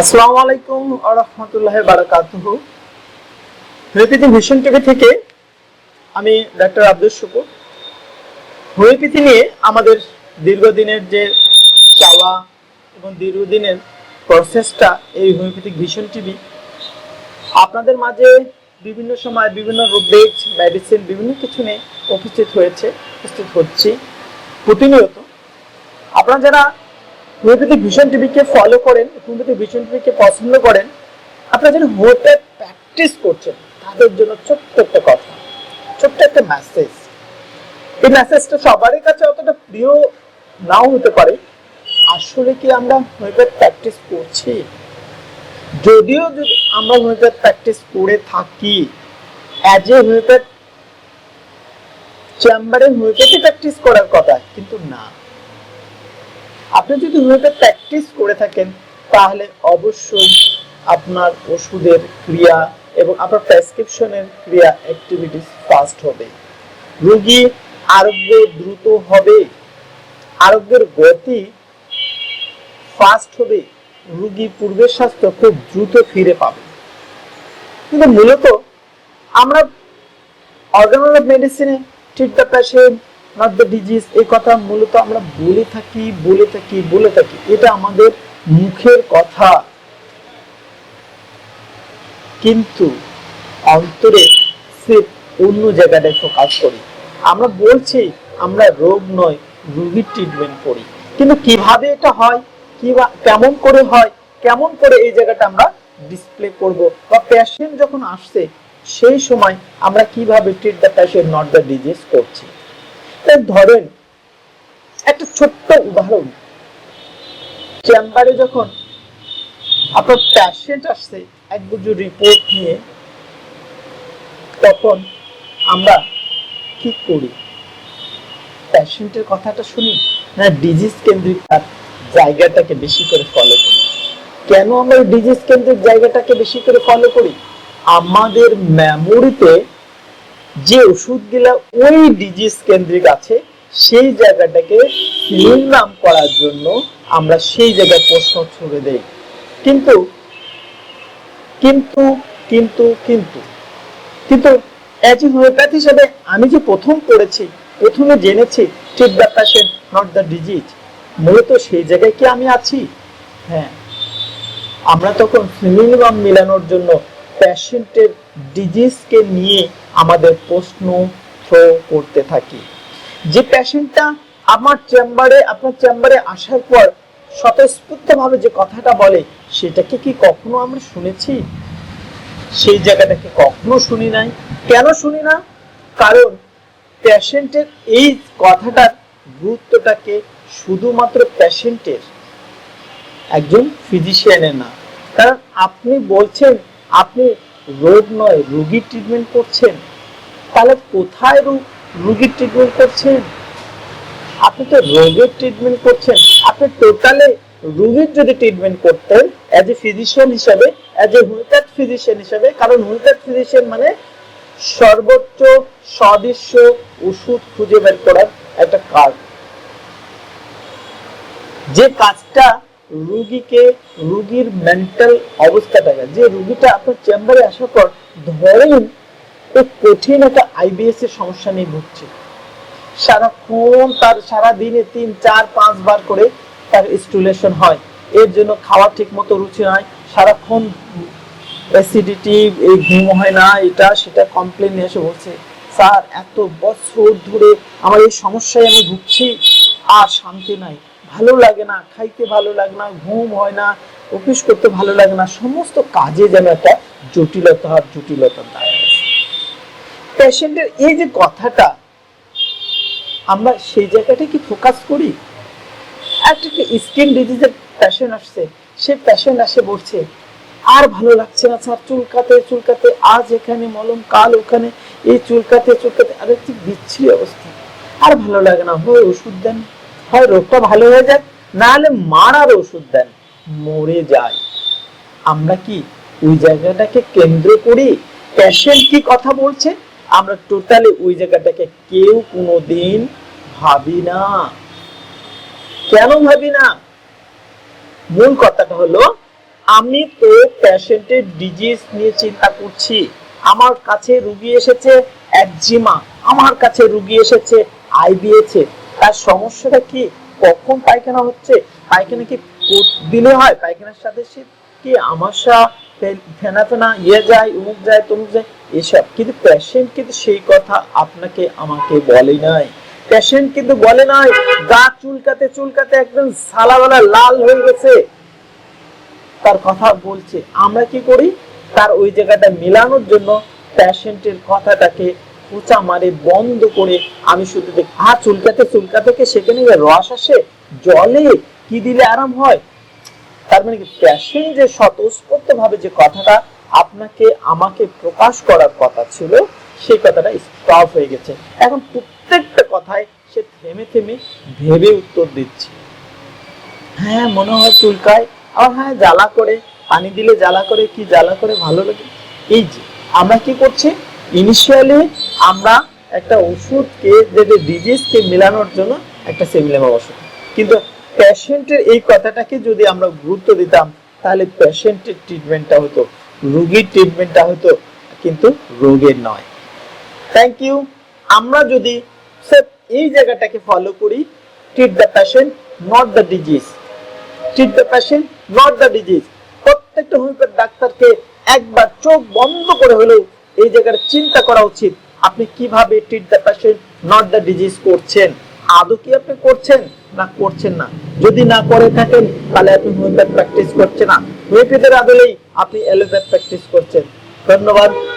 আসসালামু আলাইকুম ওয়া রাহমাতুল্লাহি ওয়া বারাকাতুহু। হোমিওপ্যাথি মিশন টিভি থেকে আমি ডাক্তার আব্দুল শুকুর। হোমিওপ্যাথি নিয়ে আমাদের দীর্ঘদিনের যে চাওয়া এবং দীর্ঘদিনের প্রসেসটা এই হোমিওপ্যাথিক ভিশন টিভি আপনাদের মাঝে বিভিন্ন সময় বিভিন্ন রোগের মেডিসিন বিভিন্ন কিছু নিয়ে উপস্থিত হচ্ছি প্রতিনিয়ত। আপনারা যারা হোমিওপ্যাথিক ভিশন টিভিকে ফলো করেন, হোমিওপ্যাথিক ভিশন টিভিকে পছন্দ করেন, আপনারা যারা হোমিওপ্যাথ প্র্যাকটিস করছেন তাদের জন্য ছোট্ট একটা কথা, ছোট্ট একটা মেসেজ। এই মেসেজটা সবারই কাছে অতটা প্রিয় নাও হতে পারে। আসলে কি আমরা হোমিওপ্যাথ প্র্যাকটিস করছি? যদিও যদি আমরা হোমিওপ্যাথ প্র্যাকটিস করে থাকি, অ্যাজ এ হোমিওপ্যাথ চেম্বারে হোমিওপ্যাথি প্র্যাকটিস করার কথা, কিন্তু না। আপনি যদি হোমিওপ্যাথি প্র্যাকটিস করে থাকেন তাহলে অবশ্যই আপনার ওষুধের ক্রিয়া এবং আপনার প্রেসক্রিপশনের ক্রিয়া অ্যাক্টিভিটিস ফাস্ট হবে, রোগী আরোগ্য দ্রুত হবে, আরোগ্যের গতি ফাস্ট হবে, রোগী পূর্বের স্বাস্থ্য খুব দ্রুত ফিরে পাবে। কিন্তু মূলত আমরা অর্গানন অফ মেডিসিনে treat the patient not the disease, এই কথা মূলত আমরা বলে থাকি। এটা আমাদের মুখের কথা, কিন্তু অন্তরে সির্ফ অন্য জায়গাটায় ফোকাস করি। আমরা বলছি আমরা রোগ নয় রোগীর ট্রিটমেন্ট করি, কিন্তু কিভাবে এটা হয়, কেমন করে হয়, কেমন করে এই জায়গাটা আমরা ডিসপ্লে করব, বা পেশেন্ট যখন আসছে সেই সময় আমরা কিভাবে treat the patient not the disease করছি। ধরেন একটা ছোট্ট উদাহরণ, চেম্বারে যখন আপনার পেশেন্ট আসছে এক বুঝু রিপোর্ট নিয়ে, তখন আমরা কি করি? পেশেন্টের কথাটা শুনি না ডিজিজ কেন্দ্রিক জায়গাটাকে বেশি করে ফলো করি? কেন আমরা ডিজিজ কেন্দ্রিক জায়গাটাকে বেশি করে ফলো করি? আমাদের মেমোরিতে যে ওষুধগুলা ওই ডিজিজ কেন্দ্রিক আছে সেই জায়গাটাকে নাম করার জন্য আমরা সেই জায়গায় প্রশ্ন ছুড়ে দেই। কিন্তু কিন্তু কিন্তু কিন্তু কিন্তু অ্যাজ এ হোমিওপ্যাথ হিসেবে আমি যে প্রথমে জেনেছি treat the patient not the disease, মূলত সেই জায়গায় কি আমি আছি? হ্যাঁ, আমরা তখন ফিনিলবাম মিলানোর জন্য পেশেন্টের ডিজিজকে নিয়ে আমাদের প্রশ্ন থ্রো করতে থাকি। যে পেশেন্টটা আপনার চেম্বারে আসার পর স্বতঃস্ফূর্তভাবে যে কথাটা বলে, সেটাকে কি কখনো আমরা শুনেছি? সেই জায়গাটাকে কখনো শুনি নাই। কেন শুনি না? কারণ পেশেন্টের এই কথাটার গুরুত্বটাকে শুধুমাত্র পেশেন্টের, একজন ফিজিশিয়ানের না। কারণ আপনি বলছেন আপনি রোগ নয় রোগীর ট্রিটমেন্ট করছেন, তাহলে কোথায় রোগীর ট্রিটমেন্ট করছেন? আপনি তো রোগের ট্রিটমেন্ট করছেন। আপনি টোটালে রোগীর যদি ট্রিটমেন্ট করতেন অ্যাজ এ ফিজিশিয়ান হিসেবে, অ্যাজ এ হোমিওপ্যাথ ফিজিশিয়ান হিসেবে, কারণ হোমিওপ্যাথ ফিজিশিয়ান মানে সর্বোচ্চ সদৃশ্য ওষুধ খুঁজে বের করার একটা কাজ, যে কাজটা রোগীর মেন্টাল অবস্থাটাকে, যে রোগীটা আপনার চেম্বারে আসার পর ধরেন কঠিন একটা আইবিএস এর সমস্যা নিয়ে ভুগছে, সারাক্ষণ তার সারাদিনে 3-4-5 বার করে তার স্টুলেশন হয়, এর জন্য খাওয়া ঠিক মতো রুচি হয়, সারাক্ষণ অ্যাসিডিটি, এই ঘুম হয় না, এটা সেটা কমপ্লেন নিয়ে এসে বলছে, স্যার এত বছর ধরে আমার এই সমস্যায় আমি ভুগছি, আর শান্তি নাই, ভালো লাগে না, খাইতে ভালো লাগে না, ঘুম হয় না, অফিস করতে ভালো লাগে না, সমস্ত কাজে যেন একটা জটিলতা দাঁড়ায়। পেশেন্টের এই যে কথাটা, আমরা সেই জায়গাটা কি ফোকাস করি? একটা স্কিন ডিজিজের পেশেন্ট আসছে, সে পেশেন্ট আসে বলছে আর ভালো লাগছে না স্যার, চুলকাতে, আজ এখানে মলম, কাল ওখানে, এই চুলকাতে, আর একটি বিচ্ছিরি অবস্থা, আর ভালো লাগে না, হয় ওষুধ দেন, হয় রোগটা ভালো হয়ে যায়, না হলে মারার ওষুধ দেন, মরে যায়। আমরা কি ওই জায়গাটাকে কেন্দ্র করি? পেশেন্ট কি কথা বলছে আমরা টোটালি ওই জায়গাটাকে কেউ কোনোদিন ভাবি না। কেন ভাবি না? মূল কথাটা হলো আমি তো পেশেন্টের ডিজিজ নিয়ে চিন্তা করছি। আমার কাছে রোগী এসেছে একজিমা, আমার কাছে রোগী এসেছে আইবিএস, তার সমস্যাটা কি, কখন পায়খানা হচ্ছে, পায়খানা কি দিলে হয়, পায়খানার সাথে কি আমাশা ফেনা ইয়ে যায়, উমুক যায় তমুক যায়, এসব। কিন্তু পেশেন্ট কিন্তু সেই কথা আপনাকে আমাকে বলে নাই। পেশেন্ট কিন্তু বলে নাই গা চুলকাতে চুলকাতে একদম সালাওয়ালা লাল হয়ে গেছে, তার কথা বলছে। আমরা কি করি, তার ওই জায়গাটা মিলানোর জন্য পেশেন্টের কথাটাকে খোঁচা মারে বন্ধ করে আমি শুধু দেখি চুলকাতে চুলকাতে সেখানে রস আসে, জলে কি দিলে আরাম হয়। তার মানে কি, পেশেন্ট যে স্বতঃস্ফূর্ত ভাবে যে কথাটা আপনাকে আমাকে প্রকাশ করার কথা ছিল, সেই কথাটা স্টপ হয়ে গেছে। এখন প্রত্যেকটা কথায় সে থেমে থেমে ভেবে উত্তর দিচ্ছে। হ্যাঁ মনে হয় চুলকায়, আর হ্যাঁ জ্বালা করে, পানি দিলে জ্বালা করে, কি জ্বালা করে ভালো লাগে। এই যে আমরা কি করছি, ইনিশিয়ালি আমরা একটা ওষুধকে যেটা ডিজিজকে মেলানোর জন্য একটা সিমিলার ওষুধ, কিন্তু পেশেন্টের এই কথাটাকে যদি আমরা গুরুত্ব দিতাম তাহলে পেশেন্টের ট্রিটমেন্টটা হতো, রোগীর ট্রিটমেন্টটা হতো, কিন্তু রোগের নয়। Thank you. আমরা যদি এই জায়গাটাকে ফলো করি, treat the patient not the disease, treat the patient not the disease. প্রত্যেকটা হোমিওপ্যাথি ডাক্তারকে একবার চোখ বন্ধ করে হলেও এই জায়গাটা চিন্তা করা উচিত, আপনি কিভাবে treat the patient not the disease করছেন। আদৌ কি আপনি করছেন না করছেন না? যদি না করে থাকেন তাহলে আপনি হোমিওপ্যাথি প্র্যাকটিস করছেন না, হোমিওপ্যাথির আদলেই আপনি অ্যালোপ্যাথি প্র্যাকটিস করছেন। ধন্যবাদ।